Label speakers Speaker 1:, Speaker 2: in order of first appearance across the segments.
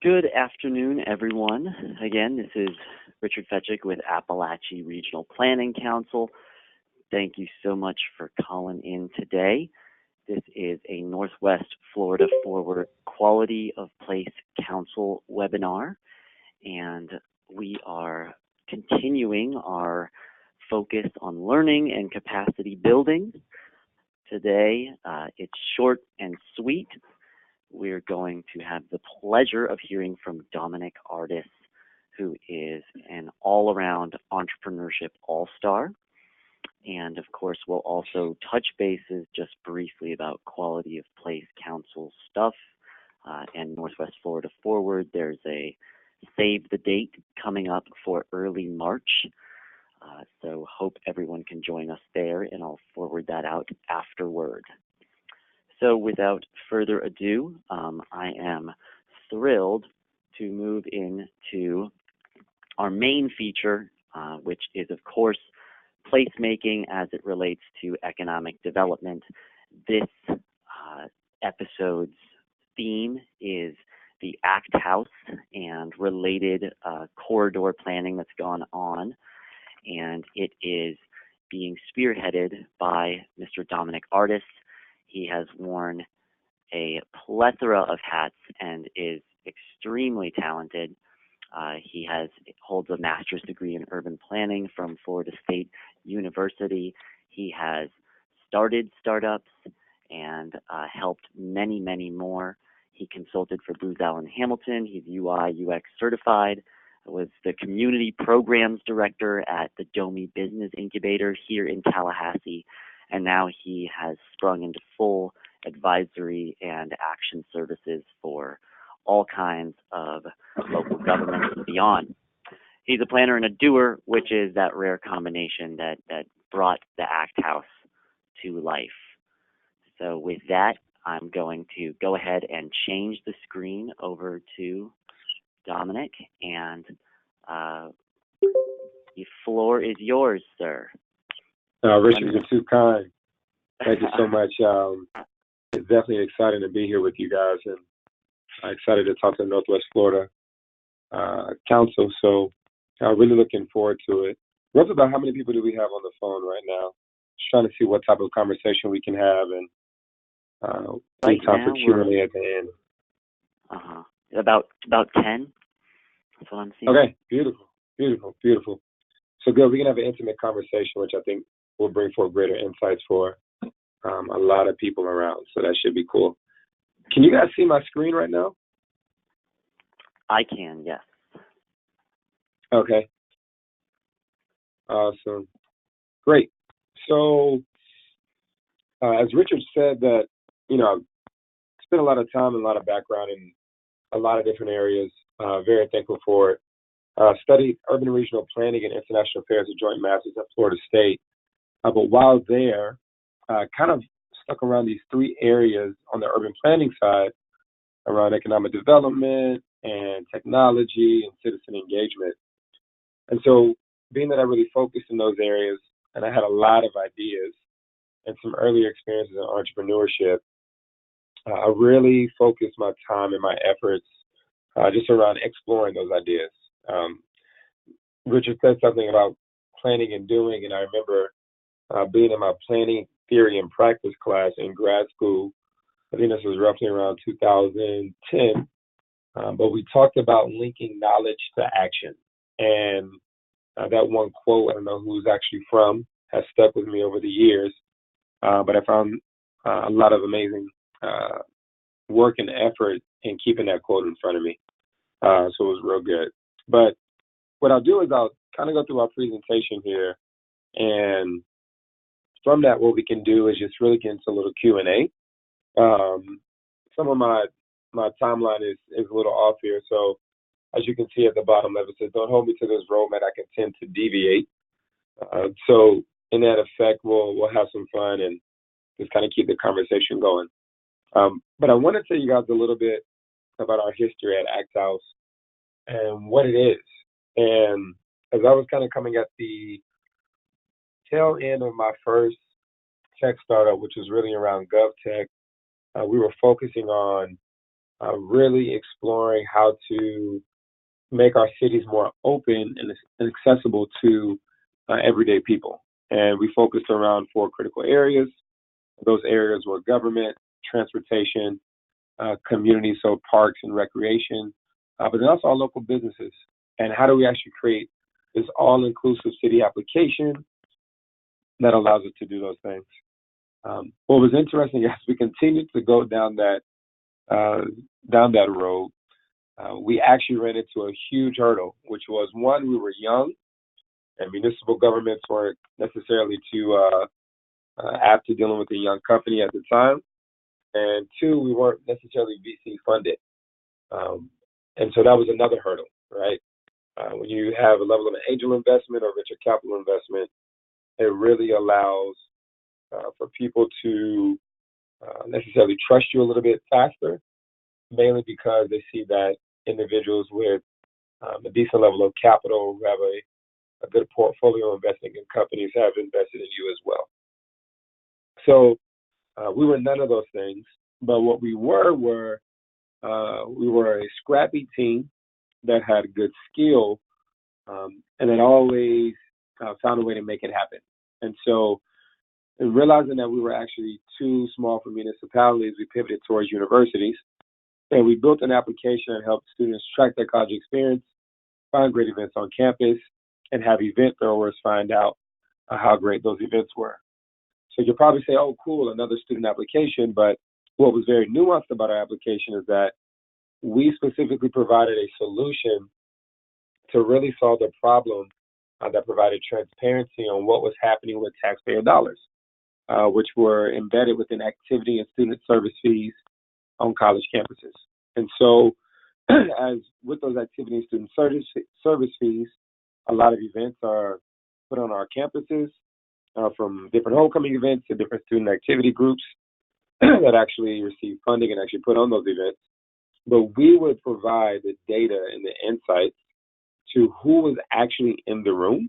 Speaker 1: Good afternoon, everyone. Again, this is Richard Fetchick with Appalachia Regional Planning Council. Thank you so much for calling in today. This is a Northwest Florida Forward Quality of Place Council webinar, and we are continuing our focus on learning and capacity building. Today, it's short and sweet. We're going to have the pleasure of hearing from Dominick Ard'is, who is an all-around entrepreneurship all-star. And of course, we'll also touch bases just briefly about Quality of Place Council stuff and Northwest Florida Forward. There's a save the date coming up for early March. So hope everyone can join us there, and I'll forward that out afterward. So without further ado, I am thrilled to move into our main feature, which is, of course, placemaking as it relates to economic development. This episode's theme is the ACT House and related corridor planning that's gone on, and it is being spearheaded by Mr. Dominick Ard'is. He has worn a plethora of hats and is extremely talented. He holds a master's degree in urban planning from Florida State University. He has started startups and helped many, many more. He consulted for Booz Allen Hamilton. He's UI UX certified. Was the community programs director at the Domi Business Incubator here in Tallahassee. And now he has sprung into full advisory and action services for all kinds of local governments and beyond. He's a planner and a doer, which is that rare combination that brought the ACT House to life. So with that, I'm going to go ahead and change the screen over to Dominick, and the floor is yours, sir.
Speaker 2: Richard, you're too kind. Thank you so much. It's definitely exciting to be here with you guys, and I'm excited to talk to the Northwest Florida Council. So really looking forward to it. Roughly about how many people do we have on the phone right now? Just trying to see what type of conversation we can have, and
Speaker 1: right
Speaker 2: time for Q&A at the end.
Speaker 1: About 10. That's what I'm seeing.
Speaker 2: Okay, beautiful. So good. We can have an intimate conversation, which I think will bring forth greater insights for a lot of people around. So that should be cool. Can you guys see my screen right now?
Speaker 1: I can, yes.
Speaker 2: Okay. Awesome. Great. So as Richard said, that, spent a lot of time and a lot of background in a lot of different areas. Very thankful for it. Studied urban and regional planning and international affairs at Joint Masters at Florida State. But while there, kind of stuck around these three areas on the urban planning side, around economic development and technology and citizen engagement. And so being that I really focused in those areas, and I had a lot of ideas and some earlier experiences in entrepreneurship, I really focused my time and my efforts just around exploring those ideas. Richard said something about planning and doing, and I remember being in my planning theory and practice class in grad school. I think this was roughly around 2010, but we talked about linking knowledge to action. And that one quote, I don't know who's actually from, has stuck with me over the years, but I found a lot of amazing work and effort in keeping that quote in front of me. So it was real good. But what I'll do is I'll kind of go through our presentation here, and from that, what we can do is just really get into a little Q&A. Some of my timeline is a little off here, so as you can see at the bottom left, it says, don't hold me to this roadmap, I can tend to deviate. So in that effect, we'll have some fun and just kind of keep the conversation going. But I want to tell you guys a little bit about our history at ACT House and what it is. And as I was kind of coming at the tail end of my first tech startup, which was really around GovTech, we were focusing on really exploring how to make our cities more open and accessible to everyday people. And we focused around 4 critical areas. Those areas were government, transportation, community, so parks and recreation, but then also our local businesses. And how do we actually create this all-inclusive city application that allows us to do those things? What was interesting as we continued to go down that road, we actually ran into a huge hurdle, which was one, we were young, and municipal governments weren't necessarily too apt to dealing with a young company at the time. And 2, we weren't necessarily VC funded. And so that was another hurdle, right? When you have a level of an angel investment or venture capital investment, it really allows for people to necessarily trust you a little bit faster, mainly because they see that individuals with a decent level of capital who have a good portfolio investing in companies have invested in you as well. So we were none of those things, but what we were we were a scrappy team that had good skill and that always found a way to make it happen. And so, in realizing that we were actually too small for municipalities, we pivoted towards universities, and we built an application that helped students track their college experience, find great events on campus, and have event throwers find out how great those events were. So you'll probably say, oh, cool, another student application. But what was very nuanced about our application is that we specifically provided a solution to really solve the problem that provided transparency on what was happening with taxpayer dollars, which were embedded within activity and student service fees on college campuses. And so as with those activity and student service fees, a lot of events are put on our campuses, from different homecoming events to different student activity groups that actually receive funding and actually put on those events. But we would provide the data and the insights to who was actually in the room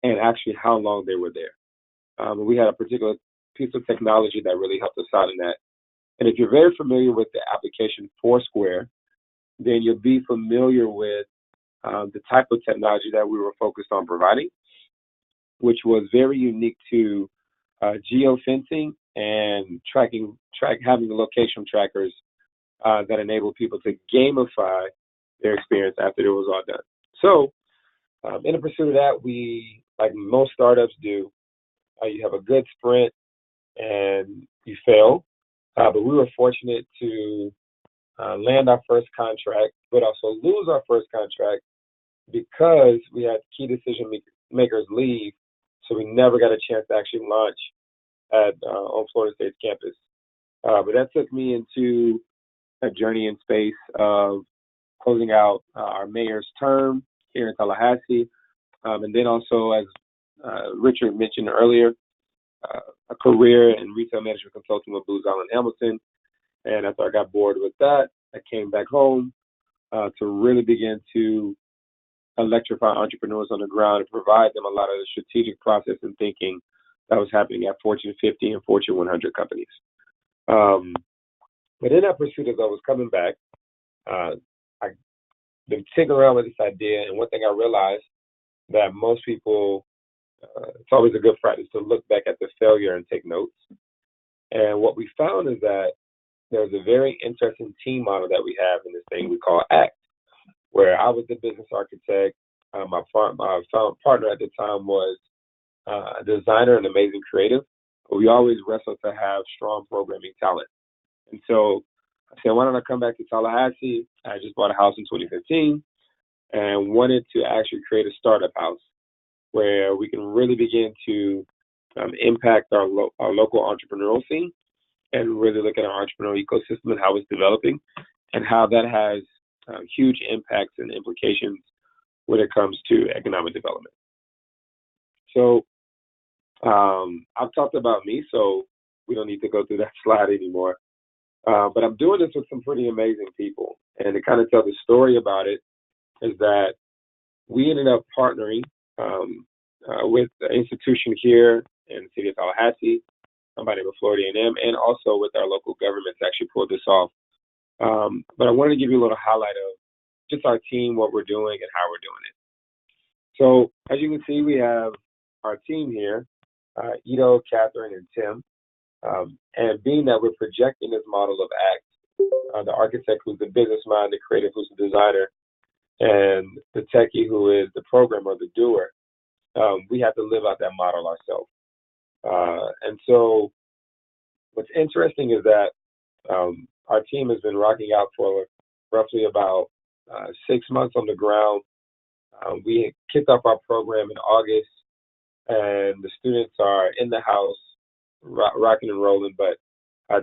Speaker 2: and actually how long they were there. We had a particular piece of technology that really helped us out in that. And if you're very familiar with the application Foursquare, then you'll be familiar with the type of technology that we were focused on providing, which was very unique to geofencing and having the location trackers that enable people to gamify their experience after it was all done. So in the pursuit of that, we, like most startups do, you have a good sprint and you fail. But we were fortunate to land our first contract, but also lose our first contract because we had key decision makers leave. So we never got a chance to actually launch on Florida State's campus. But that took me into a journey in space of closing out our mayor's term here in Tallahassee. And then also, as Richard mentioned earlier, a career in retail management consulting with Booz Allen Hamilton. And after I got bored with that, I came back home to really begin to electrify entrepreneurs on the ground and provide them a lot of the strategic process and thinking that was happening at Fortune 50 and Fortune 100 companies. But in that pursuit, as I was coming back, I've been tinkering around with this idea, and one thing I realized that most people, it's always a good practice to look back at the failure and take notes. And what we found is that there's a very interesting team model that we have in this thing we call ACT, where I was the business architect. My partner at the time was a designer and amazing creative. But we always wrestled to have strong programming talent. And so I said, why don't I come back to Tallahassee? I just bought a house in 2015 and wanted to actually create a startup house where we can really begin to impact our local entrepreneurial scene and really look at our entrepreneurial ecosystem and how it's developing and how that has huge impacts and implications when it comes to economic development. So I've talked about me, so we don't need to go through that slide anymore. But I'm doing this with some pretty amazing people. And to kind of tell the story about it is that we ended up partnering with an institution here in the city of Tallahassee, by the name of Florida A&M, and also with our local government to actually pull this off. But I wanted to give you a little highlight of just our team, what we're doing, and how we're doing it. So as you can see, we have our team here, Ito, Catherine, and Tim. And being that we're projecting this model of ACT, the architect who's the business mind, the creative who's the designer, and the techie who is the programmer, the doer, we have to live out that model ourselves. And so what's interesting is that our team has been rocking out for roughly about 6 months on the ground. We kicked off our program in August, and the students are in the house, rocking and rolling. But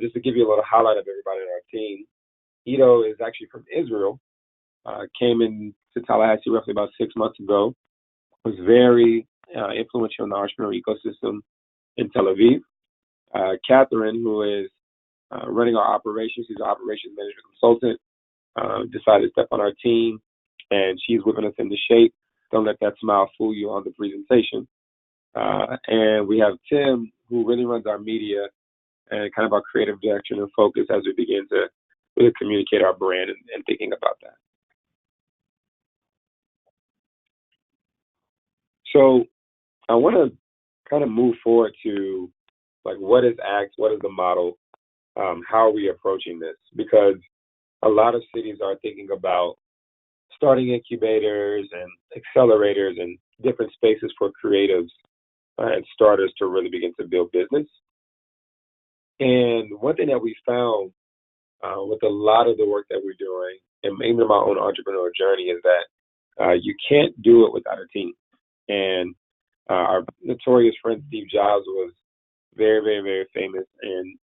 Speaker 2: just to give you a little highlight of everybody on our team, Ito is actually from Israel, came into Tallahassee roughly about 6 months ago, was very influential in the entrepreneurial ecosystem in Tel Aviv. Catherine, who is running our operations, she's an operations manager consultant, decided to step on our team, and she's whipping us into shape. Don't let that smile fool you on the presentation. And we have Tim, who really runs our media and kind of our creative direction and focus as we begin to really communicate our brand and thinking about that. So I want to kind of move forward to like, what is ACT? What is the model? How are we approaching this? Because a lot of cities are thinking about starting incubators and accelerators and different spaces for creatives and starters to really begin to build business. And one thing that we found with a lot of the work that we're doing, and even my own entrepreneurial journey, is that you can't do it without a team. And our notorious friend Steve Jobs was very, very, very famous in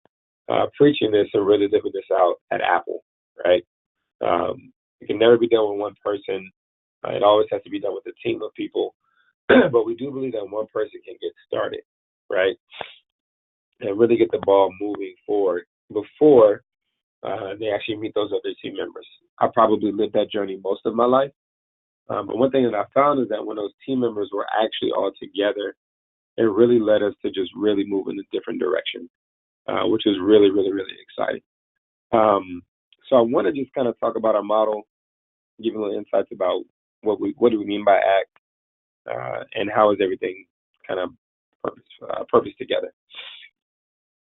Speaker 2: preaching this and really living this out at Apple, right? It can never be done with one person. It always has to be done with a team of people. But we do believe that one person can get started, right? And really get the ball moving forward before they actually meet those other team members. I probably lived that journey most of my life. But one thing that I found is that when those team members were actually all together, it really led us to just really move in a different direction, which is really, really, really exciting. So I want to just kind of talk about our model, give a little insights about what do we mean by ACT, and how is everything kind of purpose together.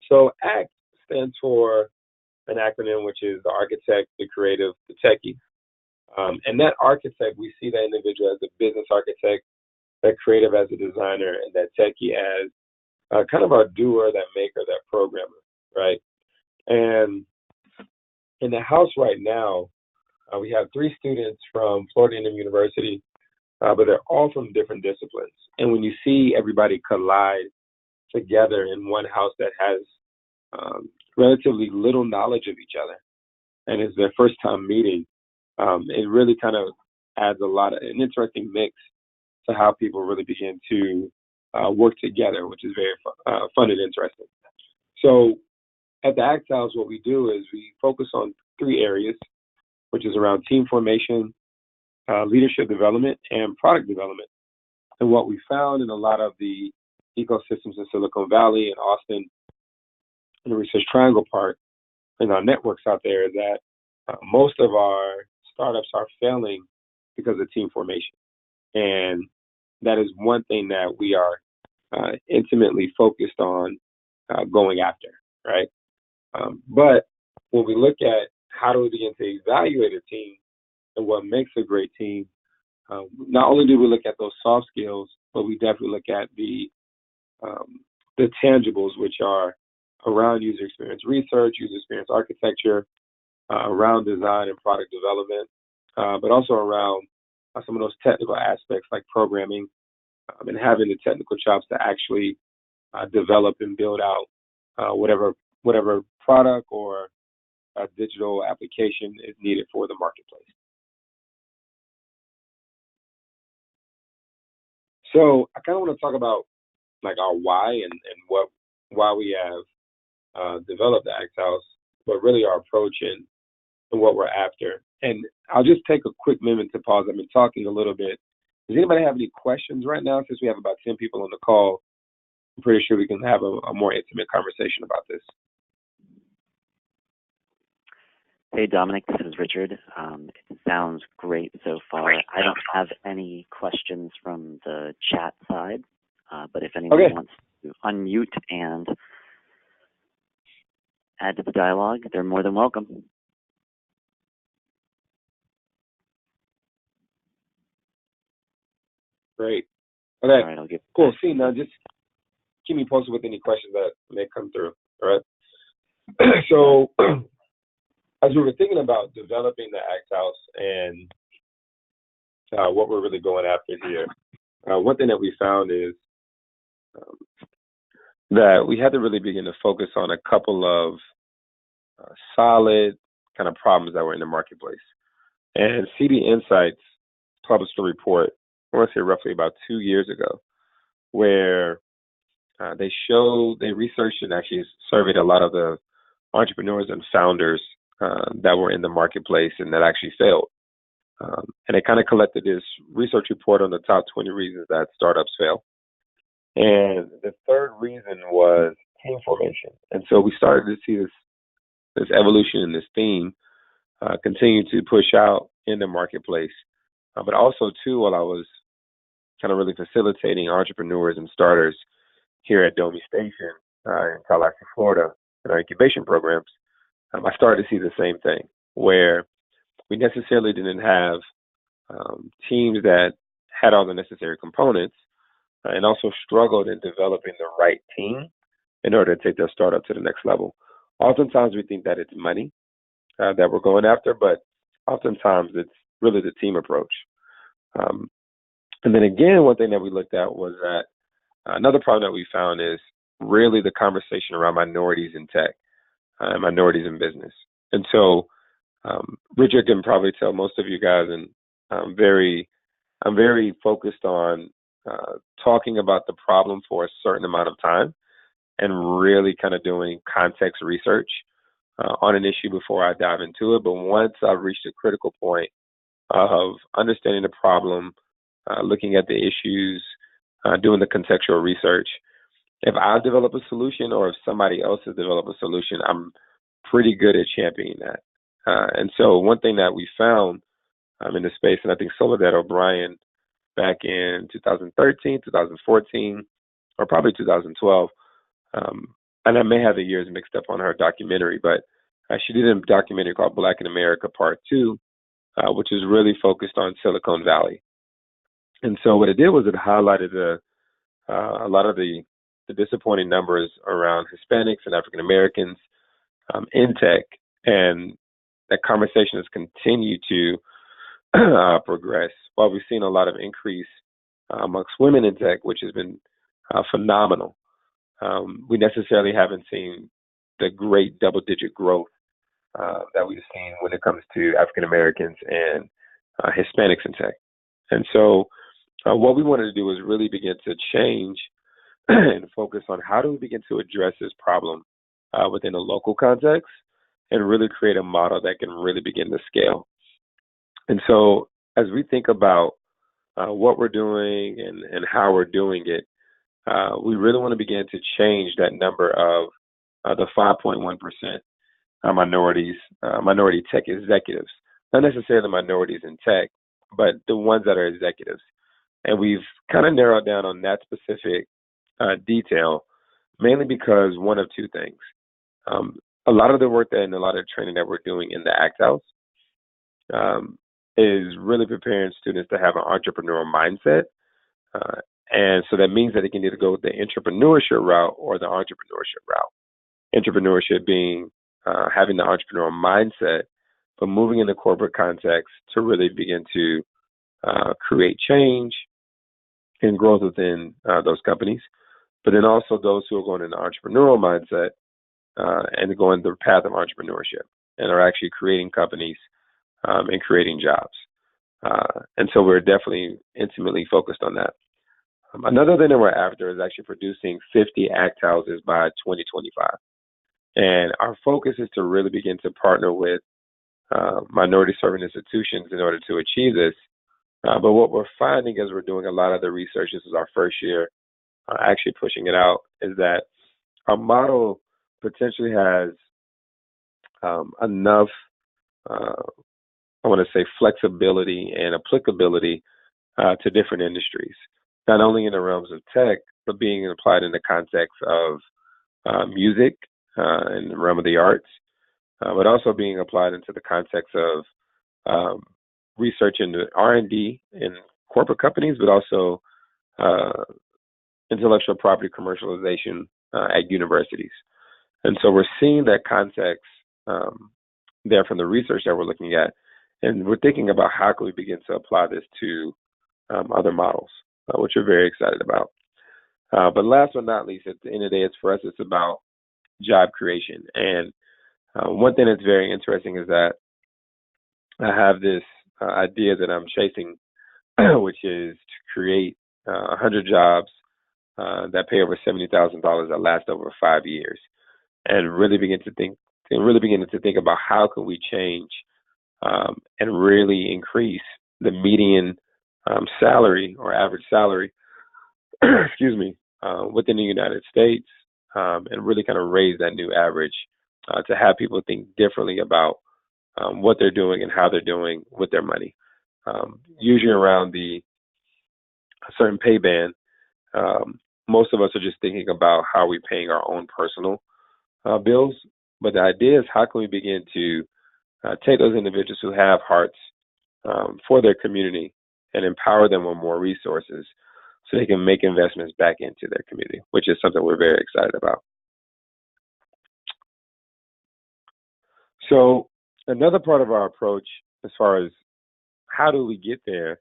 Speaker 2: So ACT stands for an acronym, which is the architect, the creative, the techie. And that architect, we see that individual as a business architect, that creative as a designer, and that techie as kind of our doer, that maker, that programmer, right? And in the house right now, we have 3 students from Florida A&M University, but they're all from different disciplines. And when you see everybody collide together in one house that has relatively little knowledge of each other, and it's their first time meeting, it really kind of adds an interesting mix to how people really begin to work together, which is very fun and interesting. So at the ACT House, what we do is we focus on 3 areas, which is around team formation, leadership development, and product development. And what we found in a lot of the ecosystems in Silicon Valley and Austin and the Research Triangle part and our networks out there is that most of our startups are failing because of team formation. And that is one thing that we are intimately focused on going after, right? But when we look at how do we begin to evaluate a team and what makes a great team, not only do we look at those soft skills, but we definitely look at the tangibles, which are around user experience research, user experience architecture, around design and product development, but also around some of those technical aspects like programming, and having the technical chops to actually develop and build out whatever product or digital application is needed for the marketplace. So I kind of want to talk about like our why and why we have developed the ACT House, but really our approach and what we're after. And I'll just take a quick minute to pause. I've been talking a little bit. Does anybody have any questions right now? Since we have about 10 people on the call, I'm pretty sure we can have a more intimate conversation about this.
Speaker 1: Hey, Dominic, this is Richard. It sounds great so far. I don't have any questions from the chat side, but if anyone wants to unmute and add to the dialogue, they're more than welcome.
Speaker 2: Great. Okay.
Speaker 1: All right, I'll get
Speaker 2: cool. See, now just keep me posted with any questions that may come through. All right. So, as we were thinking about developing the Act House and what we're really going after here, one thing that we found is that we had to really begin to focus on a couple of solid kind of problems that were in the marketplace. And CD Insights published a report, I want to say roughly about 2 years ago, where they researched and actually surveyed a lot of the entrepreneurs and founders that were in the marketplace and that actually failed. And they kind of collected this research report on the top 20 reasons that startups fail. And the third reason was team formation. And so we started to see this evolution in this theme continue to push out in the marketplace. But also, too, while I was kind of really facilitating entrepreneurs and starters here at Domi Station in Tallahassee, Florida, in our incubation programs, I started to see the same thing, where we necessarily didn't have teams that had all the necessary components and also struggled in developing the right team in order to take their startup to the next level. Oftentimes we think that it's money that we're going after, but oftentimes it's really the team approach. And then again, one thing that we looked at was that another problem that we found is really the conversation around minorities in tech and minorities in business. And so Richard can probably tell most of you guys, and I'm very focused on talking about the problem for a certain amount of time and really kind of doing context research on an issue before I dive into it. But once I've reached a critical point of understanding the problem, looking at the issues, doing the contextual research, if I develop a solution or if somebody else has developed a solution, I'm pretty good at championing that. And so one thing that we found in the space, and I think Soledad O'Brien back in 2013, 2014, or probably 2012, and I may have the years mixed up on her documentary, but she did a documentary called Black in America Part 2, which is really focused on Silicon Valley. And so what it did was it highlighted a lot of the disappointing numbers around Hispanics and African Americans in tech, and that conversation has continued to progress. While we've seen a lot of increase amongst women in tech, which has been phenomenal, we necessarily haven't seen the great double-digit growth that we've seen when it comes to African Americans and Hispanics in tech. And so what we wanted to do was really begin to change and focus on how do we begin to address this problem within a local context and really create a model that can really begin to scale. And so as we think about what we're doing and how we're doing it, we really want to begin to change that number of the 5.1% minority tech executives, not necessarily minorities in tech, but the ones that are executives. And we've kind of narrowed down on that specific detail, mainly because one of two things. A lot of the work and a lot of the training that we're doing in the Act House is really preparing students to have an entrepreneurial mindset. And so that means that they can either go with the entrepreneurship route or the entrepreneurship route. Entrepreneurship being having the entrepreneurial mindset, but moving in the corporate context to really begin to create change and growth within those companies. But then also those who are going in the entrepreneurial mindset and going the path of entrepreneurship and are actually creating companies and creating jobs. And so we're definitely intimately focused on that. Another thing that we're after is actually producing 50 Act Houses by 2025. And our focus is to really begin to partner with minority serving institutions in order to achieve this. But what we're finding as we're doing a lot of the research, this is our first year actually pushing it out, is that our model potentially has enough I want to say, flexibility and applicability to different industries, not only in the realms of tech, but being applied in the context of music in the realm of the arts, but also being applied into the context of research into R&D in corporate companies, but also intellectual property commercialization at universities. And so we're seeing that context there from the research that we're looking at, and we're thinking about how can we begin to apply this to other models, which we're very excited about. But last but not least, at the end of the day, it's about job creation. And one thing that's very interesting is that I have this idea that I'm chasing, which is to create 100 jobs that pay over $70,000 that last over 5 years, and really begin to think about how can we change and really increase the median salary or average salary, excuse me, within the United States, and really kind of raise that new average to have people think differently about what they're doing and how they're doing with their money. Usually around the certain pay band, most of us are just thinking about how we're paying our own personal bills. But the idea is how can we begin to take those individuals who have hearts for their community and empower them with more resources so they can make investments back into their community, which is something we're very excited about. So another part of our approach as far as how do we get there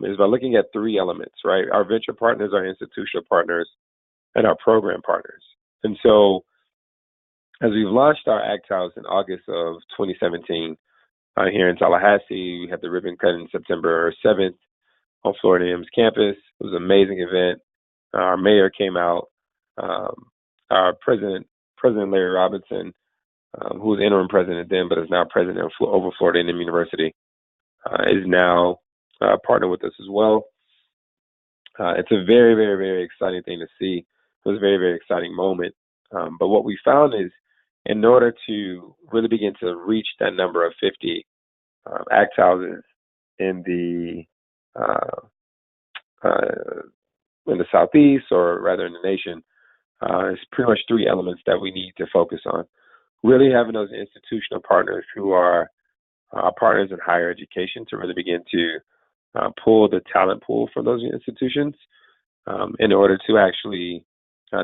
Speaker 2: is by looking at three elements, right? Our venture partners, our institutional partners, and our program partners. And so as we've launched our ACT House in August of 2017 here in Tallahassee, we had the ribbon cut in September 7th on Florida A&M's campus. It was an amazing event. Our mayor came out. Our president Larry Robinson, who was interim president then, but is now president over Florida A&M University, is now partnered with us as well. It's a very, very, very exciting thing to see. It was a very, very exciting moment. But what we found is, in order to really begin to reach that number of 50 ACT houses in the Southeast, or rather in the nation, it's pretty much three elements that we need to focus on. Really having those institutional partners who are partners in higher education to really begin to pull the talent pool from those institutions in order to actually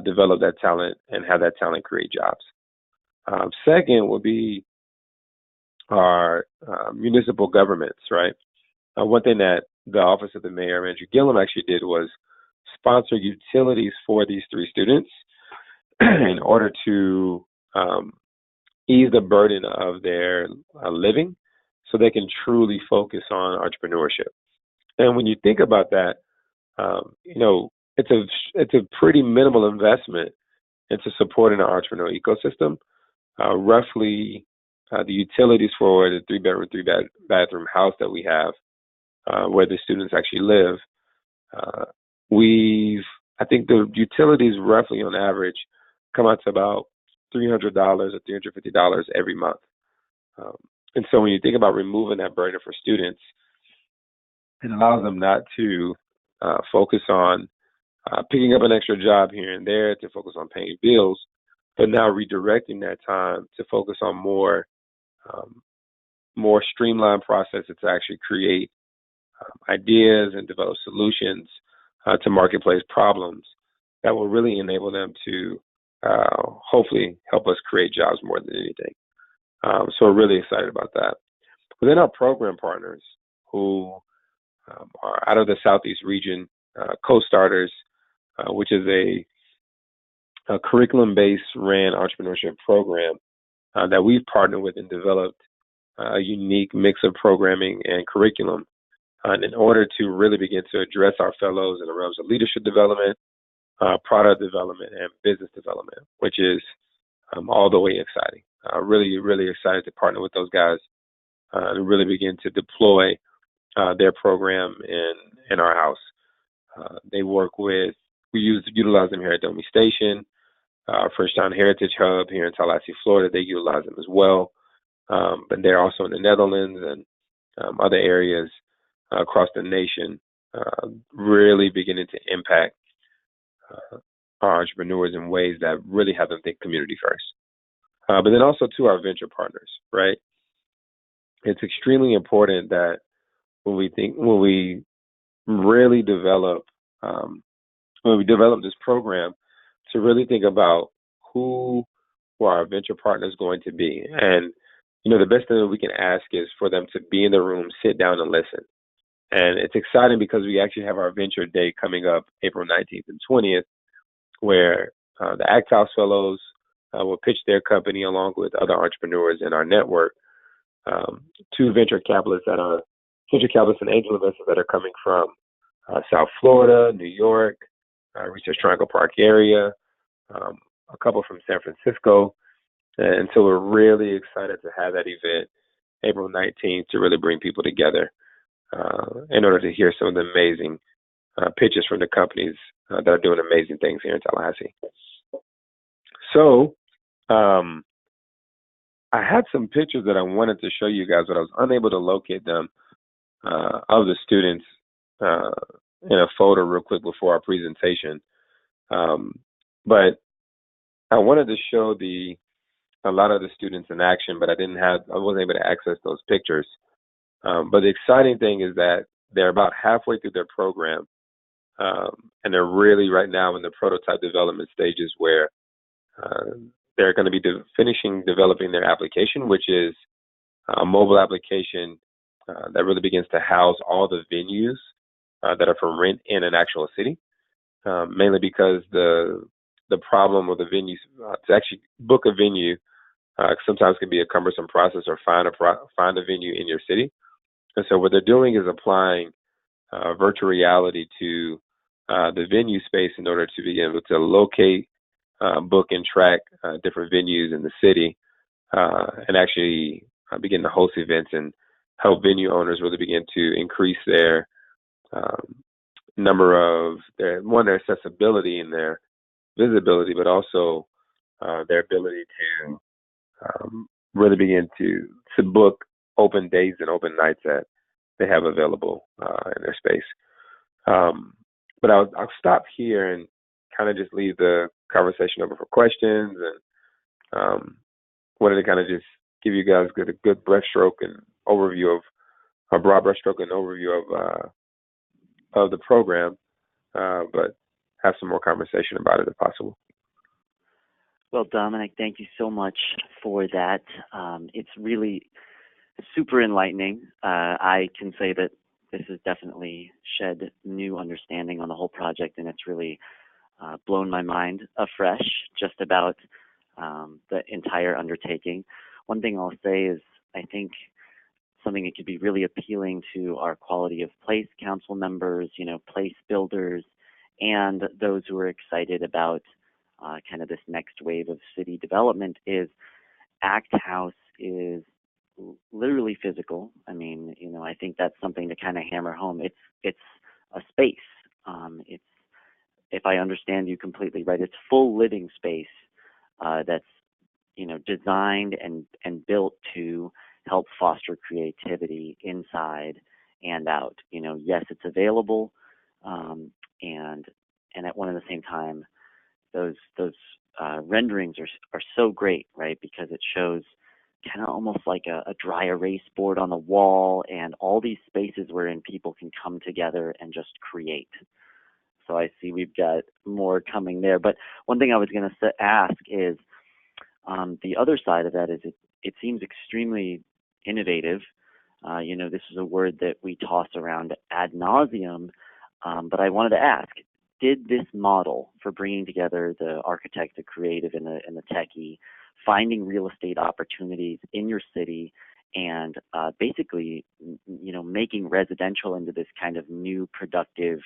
Speaker 2: develop that talent and have that talent create jobs. Second would be our municipal governments, right? One thing that the Office of the Mayor, Andrew Gillum, actually did was sponsor utilities for these three students in order to ease the burden of their living so they can truly focus on entrepreneurship. And when you think about that, it's a pretty minimal investment into supporting an entrepreneurial ecosystem. Roughly, the utilities for the three-bedroom, three-bathroom house that we have, where the students actually live, I think the utilities roughly on average come out to about $300 or $350 every month. And so when you think about removing that burden for students, it allows them not to focus on picking up an extra job here and there to focus on paying bills, but now redirecting that time to focus on more streamlined processes to actually create ideas and develop solutions to marketplace problems that will really enable them to hopefully help us create jobs more than anything. So we're really excited about that. But then our program partners who are out of the Southeast region, Co-Starters, which is a curriculum-based ran entrepreneurship program that we've partnered with and developed a unique mix of programming and curriculum in order to really begin to address our fellows in the realms of leadership development, product development, and business development, which is all the way exciting. Really, really excited to partner with those guys and really begin to deploy their program in our house. They work with, we utilize them here at Dominick Station, First Town Heritage Hub here in Tallahassee, Florida. They utilize them as well. but they're also in the Netherlands and other areas across the nation, really beginning to impact our entrepreneurs in ways that really have them think community first. But then also to our venture partners, right? It's extremely important that when we really develop this program, to really think about who our venture partners going to be. And the best thing that we can ask is for them to be in the room, sit down and listen. And it's exciting because we actually have our venture day coming up April 19th and 20th, where the Act House Fellows will pitch their company along with other entrepreneurs in our network to venture capitalists and angel investors that are coming from South Florida, New York, Research Triangle Park area, a couple from San Francisco. And so we're really excited to have that event April 19th to really bring people together in order to hear some of the amazing pitches from the companies that are doing amazing things here in Tallahassee. So I had some pictures that I wanted to show you guys, but I was unable to locate them of the students in a photo real quick before our presentation. But I wanted to show a lot of the students in action, but I wasn't able to access those pictures. But the exciting thing is that they're about halfway through their program, and they're really right now in the prototype development stages where they're going to be finishing developing their application, which is a mobile application that really begins to house all the venues that are for rent in an actual city, mainly because the problem with the venues, to actually book a venue sometimes can be a cumbersome process, or find a venue in your city. And so what they're doing is applying virtual reality to the venue space in order to be able to locate, book, and track different venues in the city, and actually begin to host events and help venue owners really begin to increase their their accessibility and their visibility, but also their ability to really begin to book open days and open nights that they have available in their space. But I'll stop here and kind of just leave the conversation over for questions, and wanted to kind of just give you guys a good brushstroke and overview of a broad brushstroke and overview of the program, but have some more conversation about it if possible.
Speaker 1: Well, Dominick, thank you so much for that. It's really super enlightening. I can say that this has definitely shed new understanding on the whole project, and it's really blown my mind afresh just about the entire undertaking. One thing I'll say is I think something that could be really appealing to our quality of place council members, place builders, and those who are excited about kind of this next wave of city development is Act House is literally physical. I mean, I think that's something to kind of hammer home. It's a space. It's, if I understand you completely right, it's full living space that's designed and built to help foster creativity inside and out. Yes, it's available, and at one and the same time, those renderings are so great, right? Because it shows kind of almost like a dry erase board on the wall, and all these spaces wherein people can come together and just create. So I see we've got more coming there. But one thing I was going to ask is, the other side of that is it seems extremely innovative. This is a word that we toss around ad nauseum, but I wanted to ask, did this model for bringing together the architect, the creative, and the techie, finding real estate opportunities in your city, and basically, making residential into this kind of new productive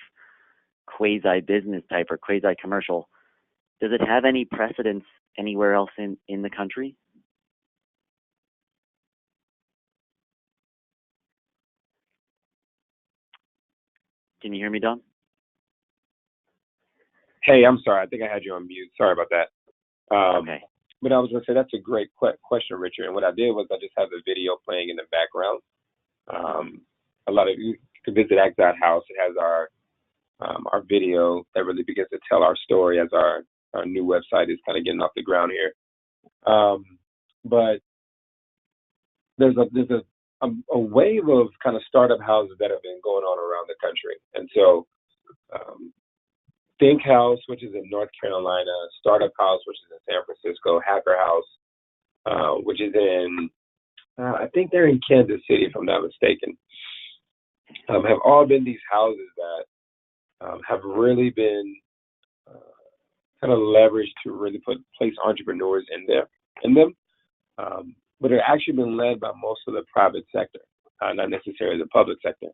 Speaker 1: quasi-business type or quasi-commercial, does it have any precedence anywhere else in the country? Can you hear me, Don?
Speaker 2: Hey, I'm sorry. I think I had you on mute. Sorry about that.
Speaker 1: Okay.
Speaker 2: but I was going to say that's a great question, Richard. And what I did was I just have the video playing in the background. A lot of you can visit Act House. It has our video that really begins to tell our story as our new website is kind of getting off the ground here. But there's a wave of kind of startup houses that have been going on around the country. And so Think House, which is in North Carolina, Startup House, which is in San Francisco, Hacker House, which is in, I think they're in Kansas City, if I'm not mistaken, have all been these houses that have really been kind of leveraged to really place entrepreneurs in them. But they've actually been led by most of the private sector, not necessarily the public sector.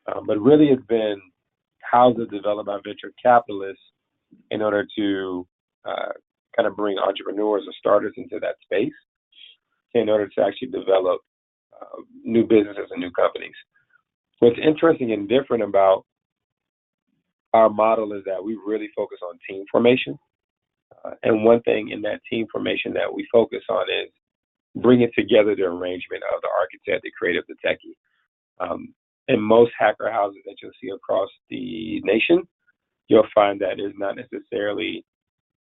Speaker 2: But really it's been houses developed by venture capitalists in order to kind of bring entrepreneurs or starters into that space in order to actually develop new businesses and new companies. What's interesting and different about our model is that we really focus on team formation. And one thing in that team formation that we focus on is bringing together the arrangement of the architect, the creative, the techie. In most hacker houses that you'll see across the nation, you'll find that there's not necessarily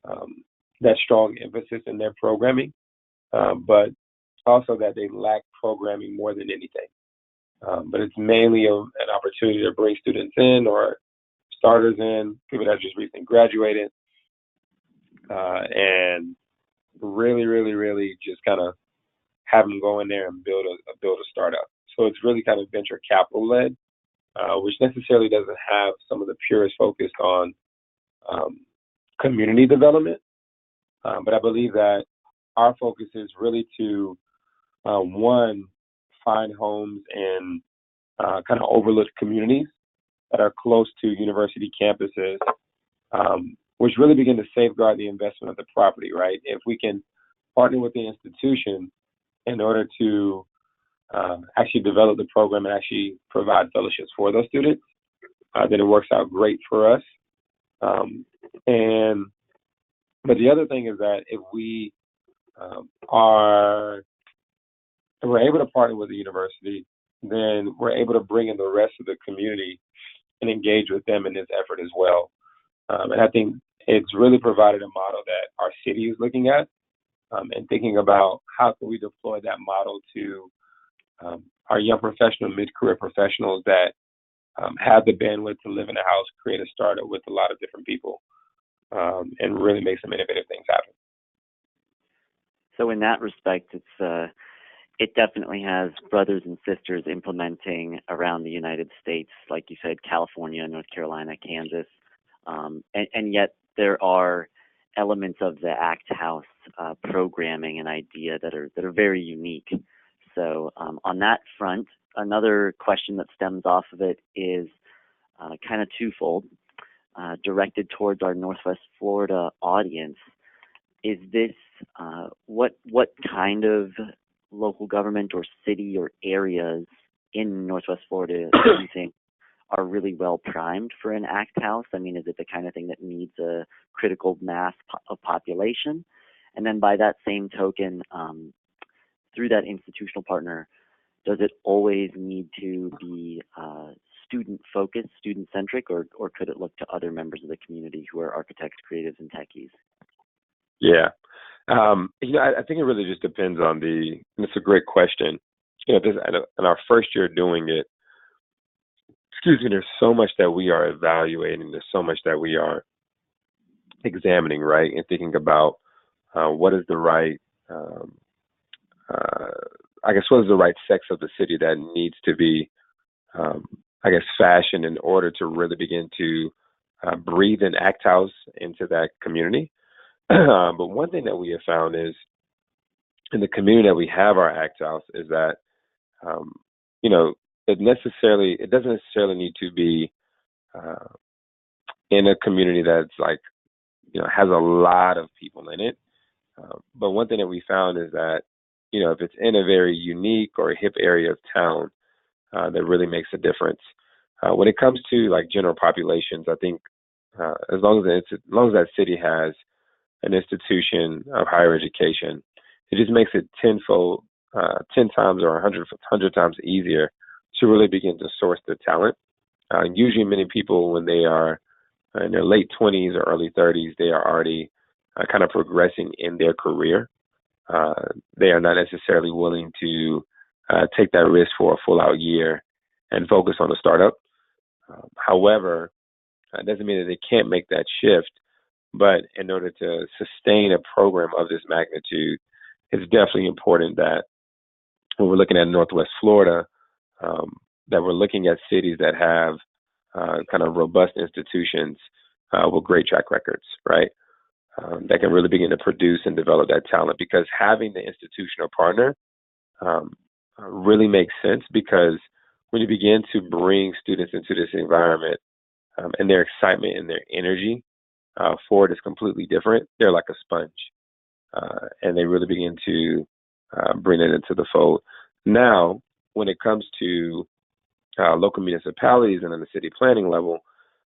Speaker 2: that strong emphasis in their programming, but also that they lack programming more than anything. But it's mainly an opportunity to bring students in or starters in, people that just recently graduated, and really just kind of have them go in there and build a startup. So it's really kind of venture capital led, which necessarily doesn't have some of the purest focused on community development. But I believe that our focus is really to, one, find homes in kind of overlooked communities that are close to university campuses, which really begin to safeguard the investment of the property, right? If we can partner with the institution in order to actually develop the program and actually provide fellowships for those students, then it works out great for us. But the other thing is that if we're able to partner with the university, then we're able to bring in the rest of the community and engage with them in this effort as well. And I think it's really provided a model that our city is looking at and thinking about how can we deploy that model to our young professional, mid-career professionals that have the bandwidth to live in a house, create a startup with a lot of different people, and really make some innovative things happen.
Speaker 1: So in that respect, it definitely has brothers and sisters implementing around the United States, like you said, California, North Carolina, Kansas, and yet there are elements of the Act House programming and idea that are very unique. So on that front, another question that stems off of it is kind of twofold, directed towards our Northwest Florida audience. Is this what kind of local government or city or areas in Northwest Florida do you think are really well primed for an Act House? I mean, is it the kind of thing that needs a critical mass of population? And then by that same token, through that institutional partner, does it always need to be student-focused, student-centric, or could it look to other members of the community who are architects, creatives, and techies?
Speaker 2: Yeah. I think it really just depends on and it's a great question. In our first year doing it, there's so much that we are evaluating. There's so much that we are examining, right? And thinking about what is the right, what is the right sex of the city that needs to be, fashioned in order to really begin to breathe an Act House into that community. But one thing that we have found is in the community that we have our Act House is that, it doesn't necessarily need to be in a community that's has a lot of people in it. But one thing that we found is that, if it's in a very unique or hip area of town, that really makes a difference. When it comes to general populations, I think as long as that city has an institution of higher education, it just makes it tenfold, 10 times or 100 times easier to really begin to source the talent. Usually many people, when they are in their late 20s or early 30s, they are already kind of progressing in their career. They are not necessarily willing to take that risk for a full out year and focus on a startup. However, it doesn't mean that they can't make that shift, but in order to sustain a program of this magnitude, it's definitely important that when we're looking at Northwest Florida, that we're looking at cities that have kind of robust institutions with great track records, right? That can really begin to produce and develop that talent, because having the institutional partner really makes sense, because when you begin to bring students into this environment and their excitement and their energy for it is completely different. They're like a sponge, and they really begin to bring it into the fold. Now, when it comes to local municipalities and on the city planning level,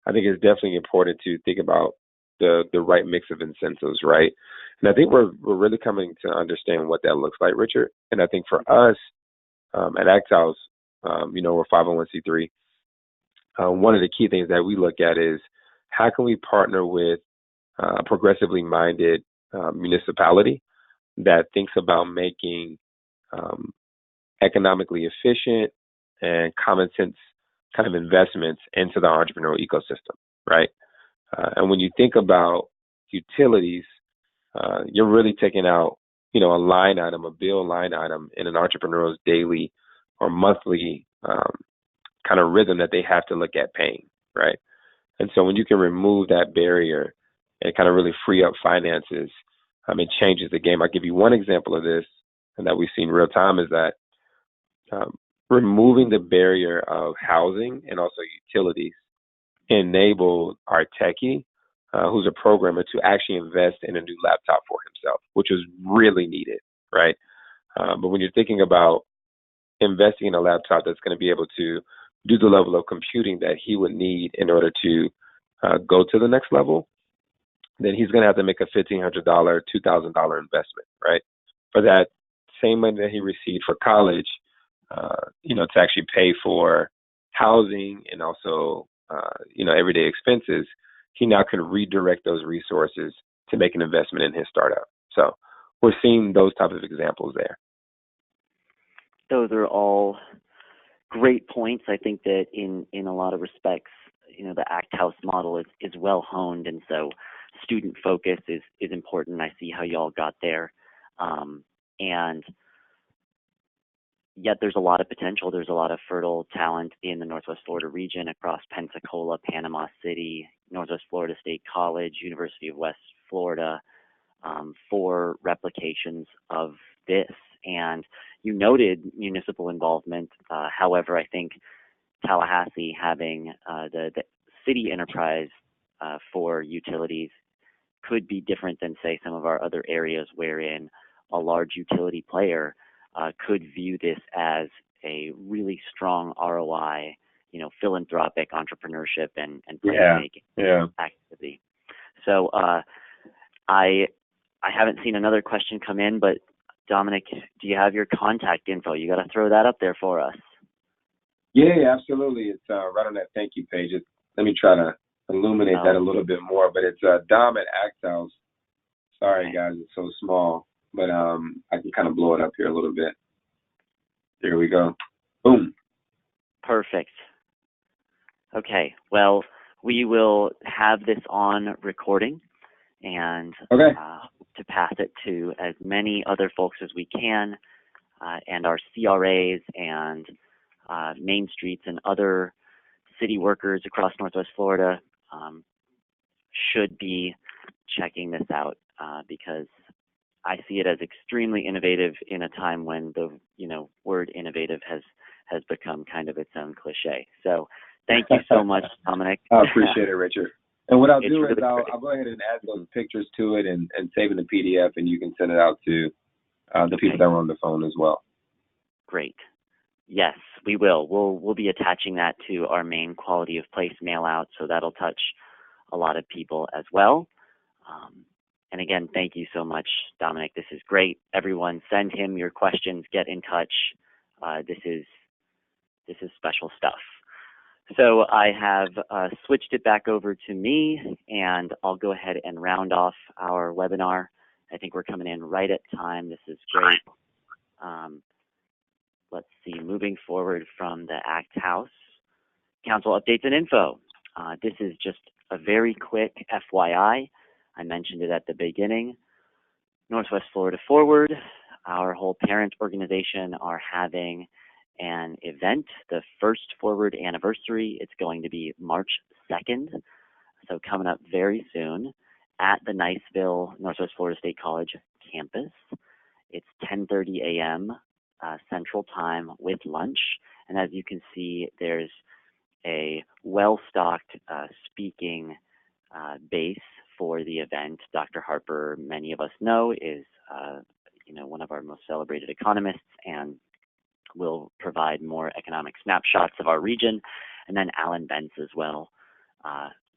Speaker 2: I think it's definitely important to think about the right mix of incentives, right? And I think we're really coming to understand what that looks like, Richard. And I think for us at Act House, we're 501c3. One of the key things that we look at is how can we partner with a progressively minded municipality that thinks about making economically efficient and common sense kind of investments into the entrepreneurial ecosystem, right? And when you think about utilities, you're really taking out, a line item, a bill line item in an entrepreneur's daily or monthly kind of rhythm that they have to look at paying, right? And so when you can remove that barrier and kind of really free up finances, it changes the game. I'll give you one example of this, and that we've seen real time, is that removing the barrier of housing and also utilities enabled our techie, who's a programmer, to actually invest in a new laptop for himself, which was really needed, right? But when you're thinking about investing in a laptop that's going to be able to do the level of computing that he would need in order to go to the next level, then he's going to have to make a $1,500, $2,000 investment, right? For that same money that he received for college, to actually pay for housing and also, everyday expenses, he now can redirect those resources to make an investment in his startup. So we're seeing those types of examples there.
Speaker 1: Those are all great points. I think that in a lot of respects, the Act House model is well honed, and so student focus is important. I see how y'all got there. And yet there's a lot of potential. There's a lot of fertile talent in the Northwest Florida region across Pensacola, Panama City, Northwest Florida State College, University of West Florida, for replications of this. And you noted municipal involvement. However, I think Tallahassee having the city enterprise for utilities could be different than, say, some of our other areas wherein a large utility player could view this as a really strong ROI, philanthropic entrepreneurship and plan-making activity. So I haven't seen another question come in, but Dominick, do you have your contact info? You got to throw that up there for us.
Speaker 2: Yeah, absolutely. It's right on that thank you page. Let me try to illuminate that a little bit more, but it's Dom at Act House. Sorry, guys, it's so small, but I can kind of blow it up here a little bit. There we go. Boom.
Speaker 1: Perfect. Okay, well, we will have this on recording and to pass it to as many other folks as we can, and our CRAs and Main Streets and other city workers across Northwest Florida should be checking this out because I see it as extremely innovative in a time when the word innovative has become kind of its own cliche. So thank you so much, Dominick.
Speaker 2: I appreciate it, Richard. And what I'll do is I'll go ahead and add those pictures to it and save it in PDF, and you can send it out to the people that are on the phone as well.
Speaker 1: Great. Yes, we will. We'll be attaching that to our main quality of place mail out, so that'll touch a lot of people as well. And again, thank you so much, Dominick. This is great. Everyone, send him your questions. Get in touch. This is special stuff. So I have switched it back over to me, and I'll go ahead and round off our webinar. I think we're coming in right at time. This is great. Let's see, moving forward from the ACT House, Council updates and info. This is just a very quick FYI. I mentioned it at the beginning. Northwest Florida Forward, our whole parent organization, are having an event, the first Forward anniversary. It's going to be March 2nd, so coming up very soon at the Niceville Northwest Florida State College campus. It's 10:30 a.m. Central Time with lunch, and as you can see, there's a well-stocked speaking base for the event. Dr. Harper, many of us know, is one of our most celebrated economists and will provide more economic snapshots of our region. And then Alan Bentz as well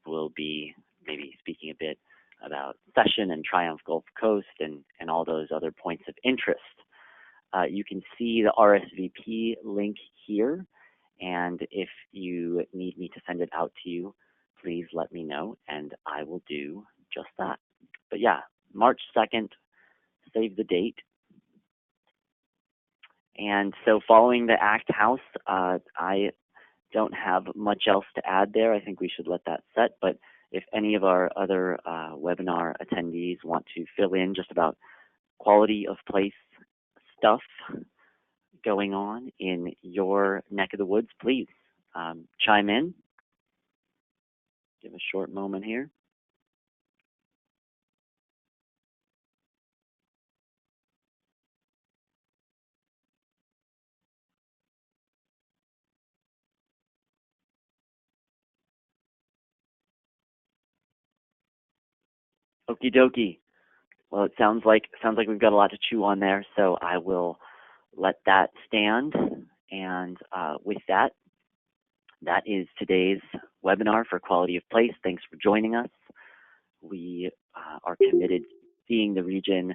Speaker 1: will be maybe speaking a bit about Session and Triumph Gulf Coast and all those other points of interest. You can see the RSVP link here, and if you need me to send it out to you, please let me know, and I will do just that. But yeah, March 2nd, save the date. And so following the ACT House, I don't have much else to add there. I think we should let that set, but if any of our other webinar attendees want to fill in just about quality of place stuff going on in your neck of the woods, please chime in. Give a short moment here. Okie dokie. Well, it sounds like we've got a lot to chew on there, so I will let that stand. And with that, that is today's webinar for Quality of Place. Thanks for joining us. We are committed to seeing the region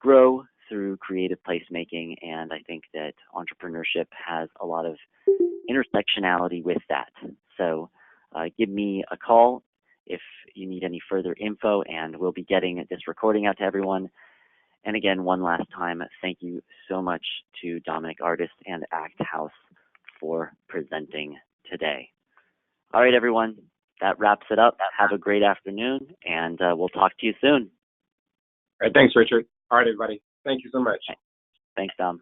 Speaker 1: grow through creative placemaking, and I think that entrepreneurship has a lot of intersectionality with that. So give me a call if you need any further info, and we'll be getting this recording out to everyone. And again, one last time, thank you so much to Dominick, Ard'is, and ACT House for presenting today. All right, everyone, that wraps it up. Have a great afternoon, and we'll talk to you soon.
Speaker 2: All right, thanks, Richard. All right, everybody. Thank you so much.
Speaker 1: Thanks, Dom.